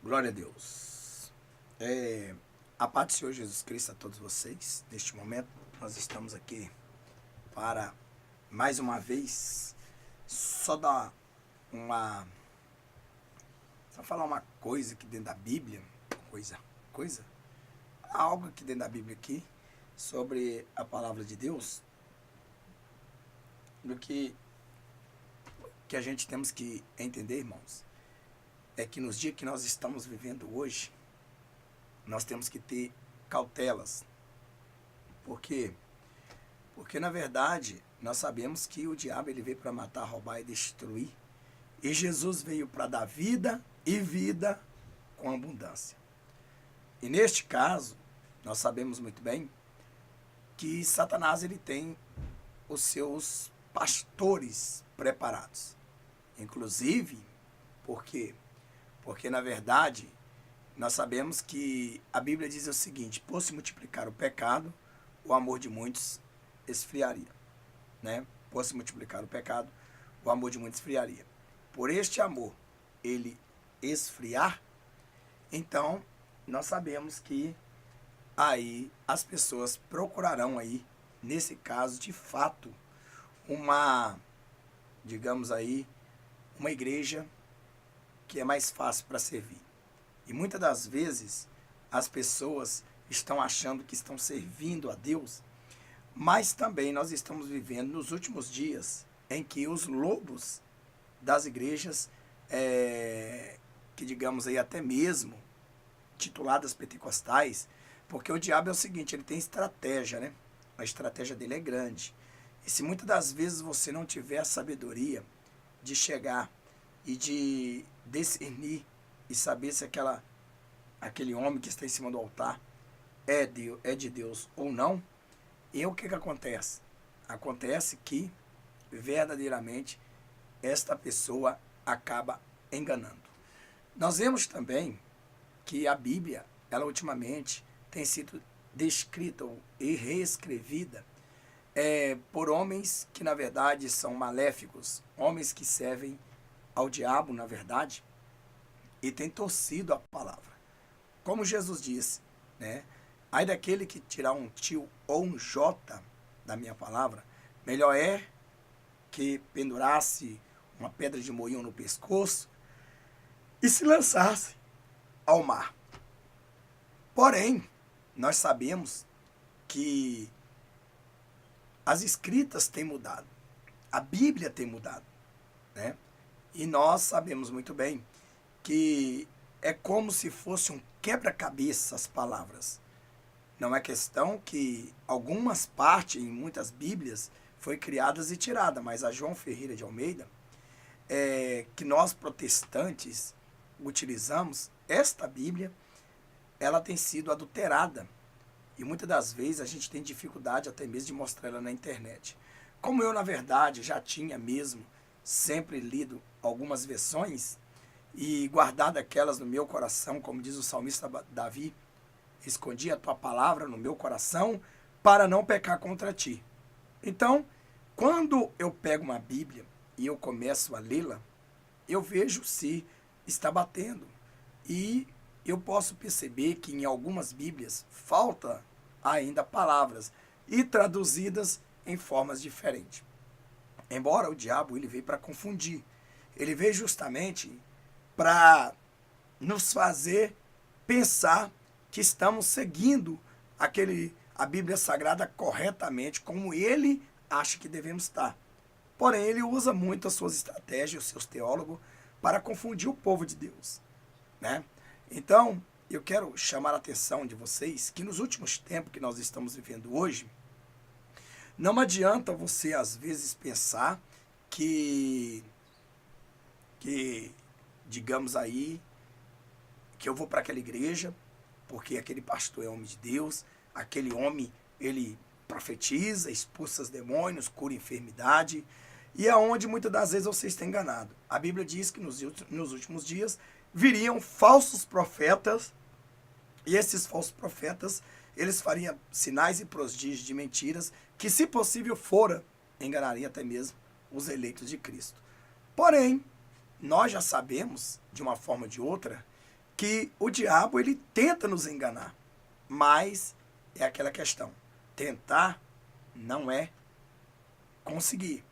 Glória a Deus. A paz do Senhor Jesus Cristo a todos vocês. Neste momento, nós estamos aqui para, mais uma vez, só falar uma coisa aqui dentro da Bíblia, algo aqui dentro da Bíblia aqui, sobre a palavra de Deus, do que a gente temos que entender, irmãos, é que nos dias que nós estamos vivendo hoje, nós temos que ter cautelas. Por quê? Porque, na verdade, nós sabemos que o diabo ele veio para matar, roubar e destruir. E Jesus veio para dar vida e vida com abundância. E neste caso, nós sabemos muito bem que Satanás ele tem os seus pastores preparados. Inclusive, por quê? Porque, na verdade, nós sabemos que a Bíblia diz o seguinte: por se multiplicar o pecado, o amor de muitos esfriaria. Né? Por se multiplicar o pecado, o amor de muitos esfriaria. Por este amor, ele esfriar, então, nós sabemos que aí as pessoas procurarão aí, nesse caso, de fato, digamos aí, uma igreja que é mais fácil para servir. E muitas das vezes as pessoas estão achando que estão servindo a Deus, mas também nós estamos vivendo nos últimos dias em que os lobos das igrejas, que digamos aí até mesmo tituladas pentecostais, porque o diabo é o seguinte, ele tem estratégia, né? A estratégia dele é grande. E se muitas das vezes você não tiver a sabedoria de chegar e de discernir e saber se aquele homem que está em cima do altar é de Deus ou não, e o que acontece? Acontece que, verdadeiramente, esta pessoa acaba enganando. Nós vemos também que a Bíblia, ela ultimamente tem sido descrita e reescrevida por homens que, na verdade, são maléficos, homens que servem ao diabo, na verdade, e tem torcido a palavra. Como Jesus disse, né? Ai daquele que tirar um tio ou um jota da minha palavra, melhor é que pendurasse uma pedra de moinho no pescoço e se lançasse ao mar. Porém, nós sabemos que as escritas têm mudado, a Bíblia tem mudado, né? E nós sabemos muito bem que é como se fosse um quebra-cabeça as palavras. Não é questão que algumas partes, em muitas Bíblias, foi criadas e tiradas, mas a João Ferreira de Almeida, que nós protestantes utilizamos, esta Bíblia, ela tem sido adulterada. E muitas das vezes a gente tem dificuldade até mesmo de mostrar ela na internet. Como eu, na verdade, já tinha mesmo sempre lido algumas versões e guardado aquelas no meu coração, como diz o salmista Davi, escondi a tua palavra no meu coração para não pecar contra ti. Então, quando eu pego uma Bíblia e eu começo a lê-la, eu vejo se está batendo. E eu posso perceber que em algumas Bíblias falta ainda palavras e traduzidas em formas diferentes. Embora o diabo ele veio para confundir, ele veio justamente para nos fazer pensar que estamos seguindo a Bíblia Sagrada corretamente, como ele acha que devemos estar. Porém, ele usa muito as suas estratégias, os seus teólogos, para confundir o povo de Deus, né? Então, eu quero chamar a atenção de vocês que nos últimos tempos que nós estamos vivendo hoje, não adianta você, às vezes, pensar que digamos aí, que eu vou para aquela igreja, porque aquele pastor é homem de Deus, aquele homem, ele profetiza, expulsa os demônios, cura enfermidade, e é onde muitas das vezes você está enganado. A Bíblia diz que nos últimos dias viriam falsos profetas, e esses falsos profetas, eles fariam sinais e prodígios de mentiras, que se possível fora, enganariam até mesmo os eleitos de Cristo. Porém, nós já sabemos, de uma forma ou de outra, que o diabo ele tenta nos enganar, mas é aquela questão, tentar não é conseguir.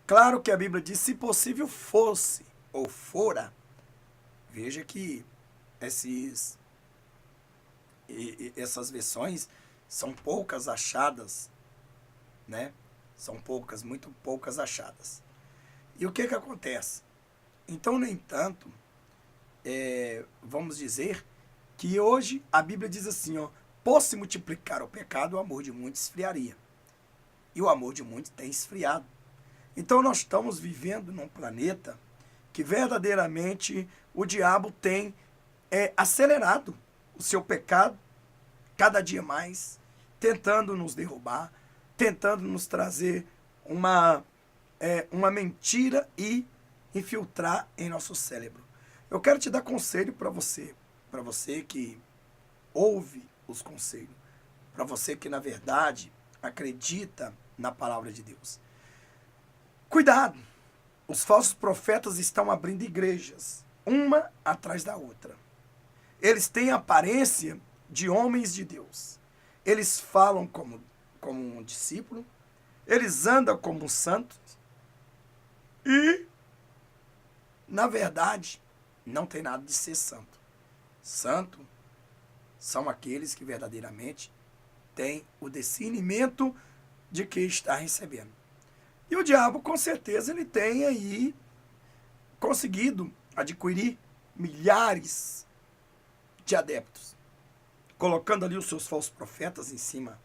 Claro que a Bíblia diz, se possível fosse ou fora, veja que essas versões são poucas achadas, né? São poucas, muito poucas achadas. E o que acontece? Então, no entanto, vamos dizer que hoje a Bíblia diz assim, ó, por se multiplicar o pecado, o amor de muitos esfriaria. E o amor de muitos tem esfriado. Então nós estamos vivendo num planeta que verdadeiramente o diabo tem acelerado o seu pecado cada dia mais, tentando nos derrubar, tentando nos trazer uma mentira e infiltrar em nosso cérebro. Eu quero te dar conselho para você que ouve os conselhos, para você que na verdade acredita na palavra de Deus. Cuidado! Os falsos profetas estão abrindo igrejas, uma atrás da outra. Eles têm a aparência de homens de Deus. Eles falam como um discípulo, eles andam como santos e, na verdade, não tem nada de ser santo. Santo são aqueles que verdadeiramente têm o discernimento de que está recebendo. E o diabo, com certeza, ele tem aí conseguido adquirir milhares de adeptos, colocando ali os seus falsos profetas em cima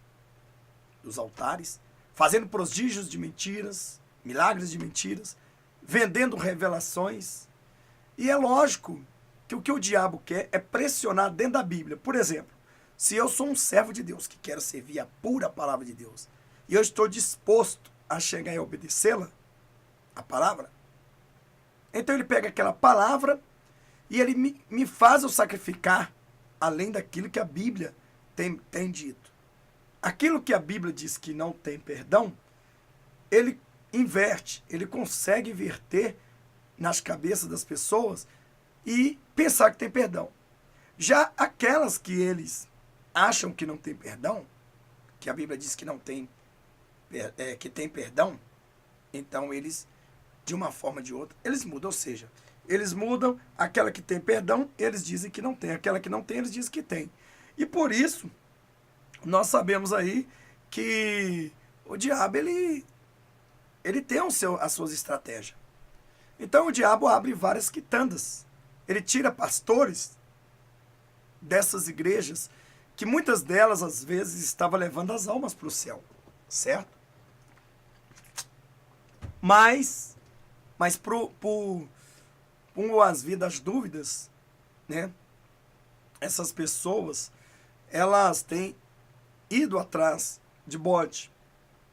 dos altares, fazendo prodígios de mentiras, milagres de mentiras, vendendo revelações. E é lógico que o diabo quer é pressionar dentro da Bíblia. Por exemplo, se eu sou um servo de Deus que quero servir a pura palavra de Deus, e eu estou disposto a chegar e obedecê-la, a palavra, então ele pega aquela palavra e ele me faz eu sacrificar além daquilo que a Bíblia tem dito. Aquilo que a Bíblia diz que não tem perdão, ele inverte, ele consegue inverter nas cabeças das pessoas e pensar que tem perdão. Já aquelas que eles acham que não tem perdão, que a Bíblia diz que não tem que tem perdão, então eles, de uma forma ou de outra, eles mudam, ou seja, eles mudam aquela que tem perdão, eles dizem que não tem, aquela que não tem, eles dizem que tem. E por isso, nós sabemos aí que o diabo, ele tem as suas estratégias. Então o diabo abre várias quitandas, ele tira pastores dessas igrejas, que muitas delas, às vezes, estavam levando as almas para o céu, certo? Mas por as vidas dúvidas, né? Essas pessoas, elas têm ido atrás de bode,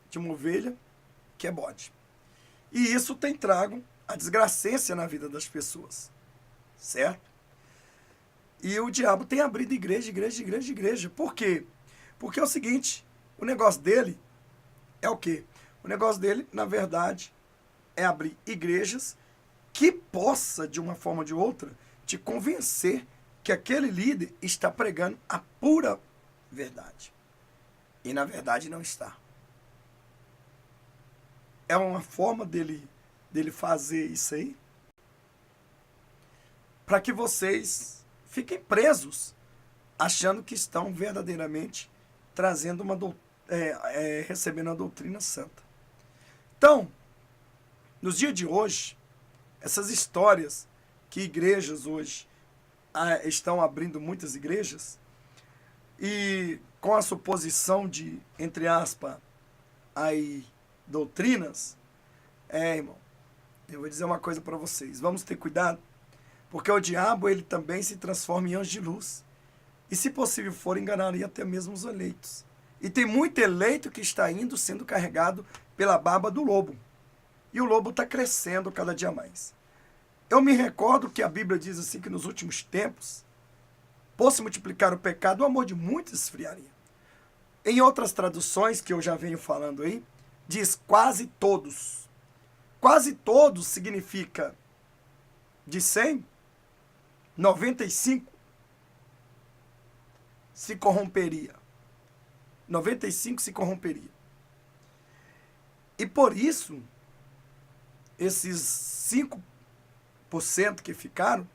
de uma ovelha que é bode. E isso tem trago a desgracência na vida das pessoas, certo? E o diabo tem abrido igreja. Por quê? Porque é o seguinte, o negócio dele é o quê? O negócio dele, na verdade, é abrir igrejas que possa, de uma forma ou de outra, te convencer que aquele líder está pregando a pura verdade. E, na verdade, não está. É uma forma dele fazer isso aí para que vocês fiquem presos, achando que estão verdadeiramente trazendo recebendo a doutrina santa. Então, nos dias de hoje, essas histórias que igrejas hoje estão abrindo muitas igrejas, e com a suposição de, entre aspas, aí, doutrinas, irmão, eu vou dizer uma coisa para vocês, vamos ter cuidado, porque o diabo, ele também se transforma em anjo de luz, e se possível for, enganaria até mesmo os eleitos. E tem muito eleito que está sendo carregado pela barba do lobo. E o lobo está crescendo cada dia mais. Eu me recordo que a Bíblia diz assim que nos últimos tempos, por se multiplicar o pecado, o amor de muitos esfriaria. Em outras traduções que eu já venho falando aí, diz quase todos. Quase todos significa de 100, 95 se corromperia. 95% se corromperia. E por isso, esses 5% que ficaram,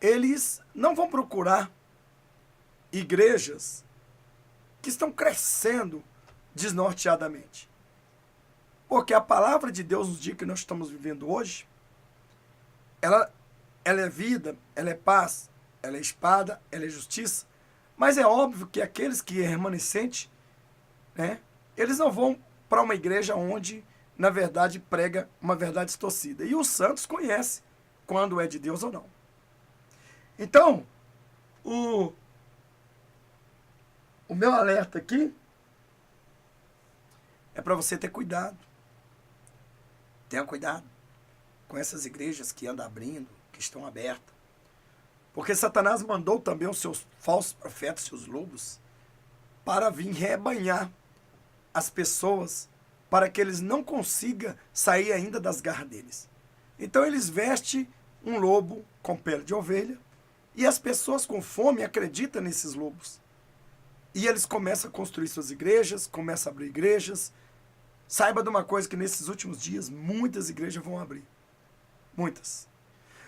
eles não vão procurar igrejas que estão crescendo desnorteadamente. Porque a palavra de Deus nos dias que nós estamos vivendo hoje, ela é vida, ela é paz, ela é espada, ela é justiça. Mas é óbvio que aqueles que é remanescente, né, eles não vão para uma igreja onde, na verdade, prega uma verdade distorcida. E os santos conhecem quando é de Deus ou não. Então, o meu alerta aqui é para você ter cuidado. Tenha cuidado com essas igrejas que andam abrindo, que estão abertas. Porque Satanás mandou também os seus falsos profetas, seus lobos, para vir rebanhar as pessoas, para que eles não consigam sair ainda das garras deles. Então eles vestem um lobo com pele de ovelha, e as pessoas com fome acreditam nesses lobos. E eles começam a construir suas igrejas, começam a abrir igrejas. Saiba de uma coisa, que nesses últimos dias muitas igrejas vão abrir. Muitas.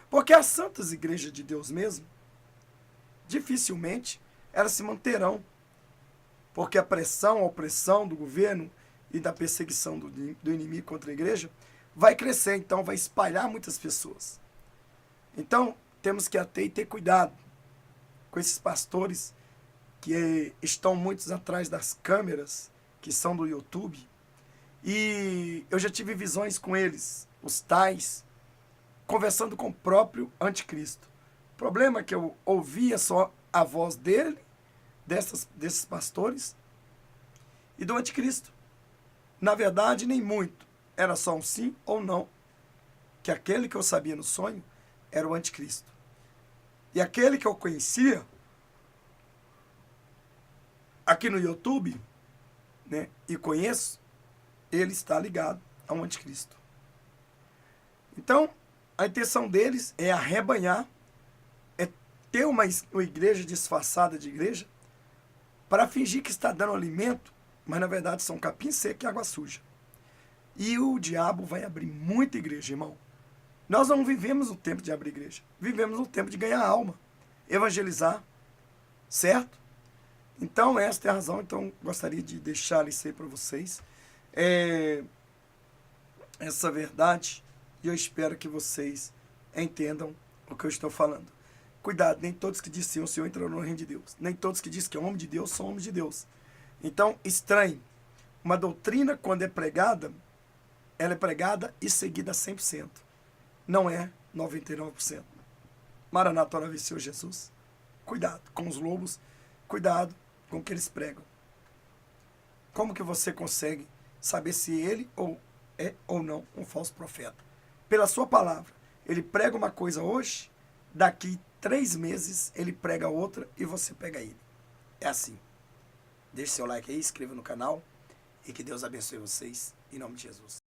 Porque as santas igrejas de Deus mesmo, dificilmente elas se manterão. Porque a pressão, a opressão do governo e da perseguição do inimigo contra a igreja vai crescer, então vai espalhar muitas pessoas. Então, temos que ater e ter cuidado com esses pastores que estão muitos atrás das câmeras, que são do YouTube. E eu já tive visões com eles, os tais, conversando com o próprio anticristo. O problema é que eu ouvia só a voz dele, desses pastores, e do anticristo. Na verdade, nem muito. Era só um sim ou não. Que aquele que eu sabia no sonho era o anticristo. E aquele que eu conhecia aqui no YouTube, né, e conheço, ele está ligado ao anticristo. Então, a intenção deles é arrebanhar, é ter uma igreja disfarçada de igreja, para fingir que está dando alimento, mas na verdade são capim seco e água suja. E o diabo vai abrir muita igreja, irmão. Nós não vivemos no tempo de abrir igreja, vivemos no tempo de ganhar alma, evangelizar, certo? Então, esta é a razão. Então, gostaria de deixar isso aí para vocês. Essa verdade, e eu espero que vocês entendam o que eu estou falando. Cuidado, nem todos que dizem o Senhor entrarão no reino de Deus. Nem todos que dizem que é homem de Deus são homens de Deus. Então, estranhe. Uma doutrina, quando é pregada, ela é pregada e seguida 100%. Não é 99%. Maranata, ora vem, Senhor Jesus. Cuidado com os lobos. Cuidado com o que eles pregam. Como que você consegue saber se ele é ou não um falso profeta? Pela sua palavra. Ele prega uma coisa hoje, daqui 3 meses ele prega outra e você pega ele. É assim. Deixe seu like aí, inscreva no canal e que Deus abençoe vocês, em nome de Jesus.